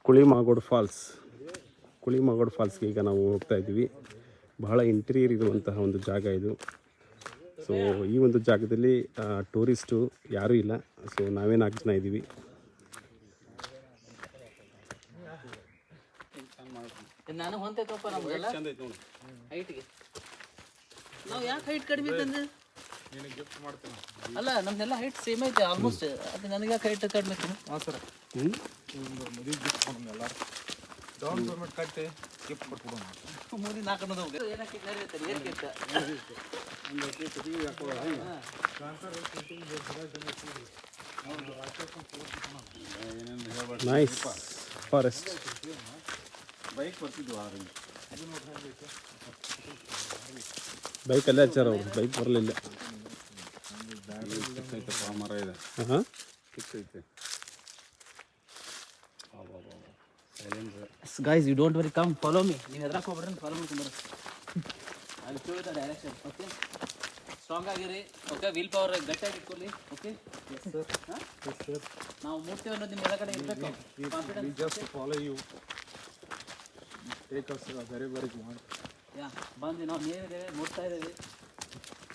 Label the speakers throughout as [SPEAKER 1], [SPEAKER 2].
[SPEAKER 1] ಕುಳಿಮಾಗೋಡು ಫಾಲ್ಸ್ಗೆ ಈಗ ನಾವು ಹೋಗ್ತಾ ಇದ್ದೀವಿ. ಬಹಳ ಇಂಟೀರಿಯರ್ ಇರುವಂತಹ ಒಂದು ಜಾಗ ಇದು. ಸೊ ಈ ಒಂದು ಜಾಗದಲ್ಲಿ ಟೂರಿಸ್ಟು ಯಾರೂ ಇಲ್ಲ. ಸೊ ನಾವೇ 4 ಜನ ಇದ್ದೀವಿ.
[SPEAKER 2] ನಾನು ಹೊಂತೈತಪ್ಪ ನಮ್ಗೆಲ್ಲ ಹೈಟ್ಗೆ ನಾವು ಯಾಕೆ ಹೈಟ್ ಕಡಿಮೆ ತಂದು ಅಲ್ಲ ನಮ್ದೆಲ್ಲ ಹೈಟ್ ಸೇಮ್ ಐತೆ ಆಲ್ಮೋಸ್ಟ್. ಅದು ನನಗೆ ಯಾಕೆ ಹೈಟ್ ಕಡಿಮೆ ಹಾಂ ಸರ್ ಮದುವೆ ಗಿಫ್ಟ್ ಕೊಡೋಣ ಎಲ್ಲರೂ ಡೌನ್ ಪೇಮೆಂಟ್ ಕಟ್ಟಿ ಗಿಫ್ಟ್ ಕೊಟ್ಬಿಡೋಣ. ಮೂರಿ 4 ಅನ್ನೋದು ಹೋಗಿ ಏನಕ್ಕೆ ಕರೀತಾರೆ ಏನಕ್ಕೆ
[SPEAKER 1] ನೈಸ್ ಫಾರೆಸ್ಟ್
[SPEAKER 3] ಬೈಕ್ ಬರ್ತಿದ್ವು
[SPEAKER 1] ಬೈಕ್ ಅಲ್ಲೇ ಹಚ್ಚಾರ ಅವರು. ಬೈಕ್ ಬರಲಿಲ್ಲ.
[SPEAKER 3] ಮರ ಇದೆ
[SPEAKER 1] ಹಾಂ
[SPEAKER 3] ಸಿಕ್ಕೈತೆ.
[SPEAKER 2] Guys, you don't worry, come follow me. ನೀವು ಎದ್ರಾಕ್ ಹೋಗ್ಬಿಡ್ರಿ, ಫಾಲೋ ಮಾಡ್ಕೊಂಡು I will show you the direction. Okay, strong ಆಗಿರಿ. ಓಕೆ, ವಿಲ್ ಪವರ್ ಗಟ್ಟಿಯಾಗಿ ಇಟ್ಕೊಳ್ಳಿ. Okay, yes sir. Yes sir, ನಾವು ಮೂಡ್ತೀವಿ ಅನ್ನೋದು ನಿಮ್ಮ ಎಲ್ಲ ಕಡೆ ಇರಬೇಕು. Confidence
[SPEAKER 3] just follow you take us very very good.
[SPEAKER 2] Yeah ಬಂದು ನಾವು ನೀರಿದ್ದೇವೆ, ನೋಡ್ತಾ ಇದ್ದೇವೆ.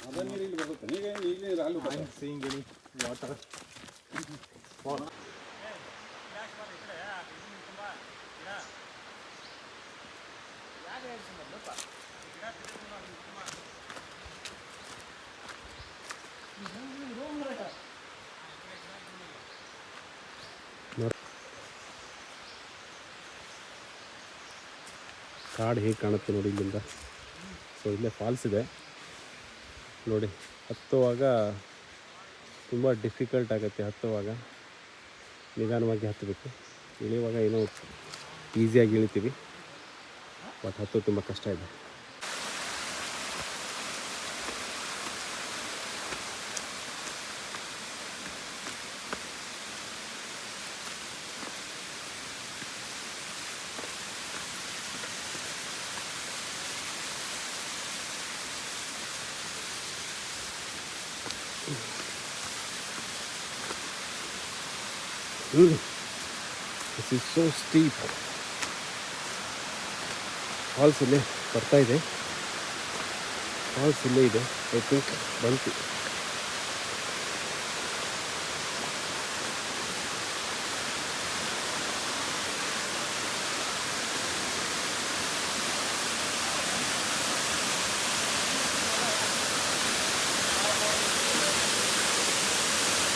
[SPEAKER 3] ಅದ ನೀರು ಇಲ್ಲಿ ಬರುತ್ತೆ. ಈಗ ನೀರು ಅಲ್ಲಿ I am seeing any water fall.
[SPEAKER 1] ಕಾಡು ಹೇಗೆ ಕಾಣುತ್ತೆ ನೋಡಿ ಇಲ್ಲಿಂದ. ಸೊ ಇಲ್ಲೇ ಫಾಲ್ಸ್ ಇದೆ ನೋಡಿ. ಹತ್ತುವಾಗ ತುಂಬ ಡಿಫಿಕಲ್ಟ್ ಆಗುತ್ತೆ. ಹತ್ತುವಾಗ ನಿಧಾನವಾಗಿ ಹತ್ತಬೇಕು. ಇಳಿಯುವಾಗ ಏನೋ ಈಸಿಯಾಗಿ ಇಳಿತೀವಿ, ಬಟ್ ಹತ್ತು ತುಂಬ ಕಷ್ಟ ಇದೆ. This is so steep. Falls ಇಲ್ಲೇ ಬರ್ತಾ ಇದೆ. ಫಾಲ್ಸ್ ಇಲ್ಲೇ ಇದೆ. ಐ ಥಿಂಕ್ ಬಂತು.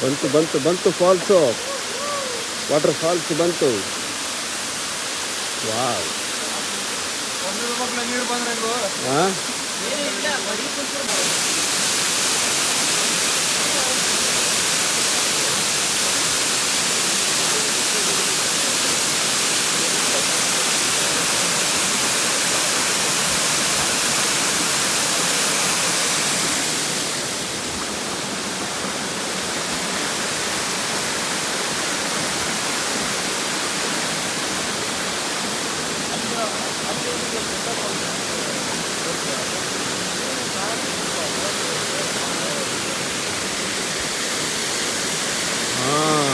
[SPEAKER 1] ಬಂತು ಬಂತು ಬಂತು ಫಾಲ್ಸು. ವಾಟರ್ ಫಾಲ್ಸ್ ಬಂತು. ವಾವ್. ಹಾಂ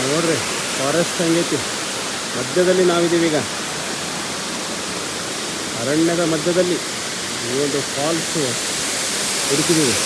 [SPEAKER 1] ನೋಡ್ರಿ ಫಾರೆಸ್ಟ್ ಹಂಗೈತಿ. ಮಧ್ಯದಲ್ಲಿ ನಾವಿದ್ದೀವಿ ಈಗ, ಅರಣ್ಯದ ಮಧ್ಯದಲ್ಲಿ ಈ ಒಂದು ಫಾಲ್ಸ್ ಹುಡುಕಿದ್ದೀವಿ.